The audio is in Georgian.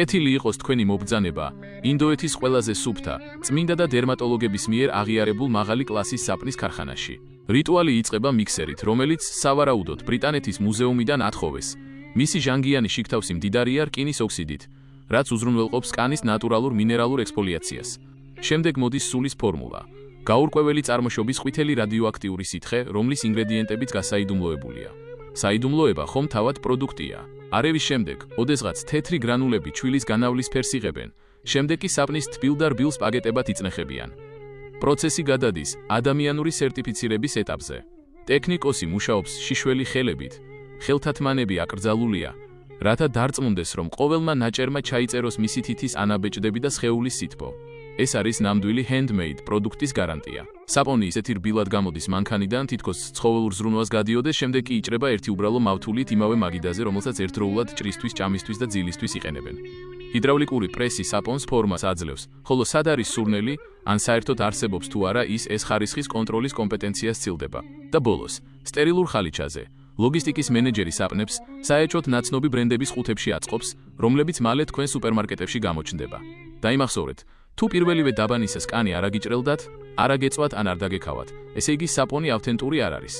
კეთილი იყოს თქვენი მობრძანება, ინდოეთის ყველაზე სუფთა, წმინდა და დერმატოლოგების მიერ აღიარებულ მაღალი კლასის საპნის ქარხანაში. რიტუალი იწყება მიქსერით, რომელიც სავარაუდოდ ბრიტანეთის მუზეუმიდან ათხოვეს. მისი ჟანგიანი შიგთავსი მდიდარია რკინის ოქსიდით, რაც უზრუნველყოფს კანის ნატურალურ მინერალურ ექსფოლიაციას. შემდეგ მოდის სულის ფორმულა. გაურკვეველი წარმოშობის ყვითელი რადიოაქტიური სითხე, რომლის ინგრედიენტებიც გასაიდუმლოებულია. საიდუმლოება ხომ თავად პროდუქტია. არევის შემდეგ, ოდესღაც თეთრი გრანულები ჩვილის განავლის ფერს იღებენ, შემდეგ კი საპნის თბილ და რბილ სპაგეტებად იწნეხებიან. პროცესი გადადის ადამიანური სერტიფიცირების ეტაპზე. ტექნიკოსი მუშაობს შიშველი ხელებით, ხელთათმანები აკრძალულია, რათა დარწმუნდეს, რომ ყოველმა ნაჭერმა ჩაიწეროს მისი თითის ანაბეჭდები და სხეულის სითბო. ეს არის ნამდვილი handmade პროდუქტის გარანტია. საპონი ისეთი რბილად გამოდის მანქანიდან, თითქოს ცხოველურ ზრუნვას გადიოდეს, შემდეგ კი იჭრება ერთი უბრალო მავთულით იმავე მაგიდაზე, რომელსაც ერთდროულად ჭრისთვის, ჭამისთვის და ძილისთვის იყენებენ. ჰიდრავლიკური პრესი საპონს ფორმას აძლევს, ხოლო სად არის სურნელი, ან საერთოდ არსებობს თუ არა ეს ხარისხის კონტროლის კომპეტენცია სცილდება. და ბოლოს, სტერილურ ხალიჩაზე, ლოგისტიკის მენეჯერი საპნებს საეჭვოდ ნაცნობი ბრენდების ყუთებში აწყობს, რომლებიც მალე თქვენ სუპერმარკეტებში გამოჩნდება. დაიმახსოვრეთ, თუ პირველივე დაბანისას კანი არ აგიჭრელდათ, არ აგეწვათ ან არ დაგექავათ, ესე იგი საპონი ავთენტური არ არის.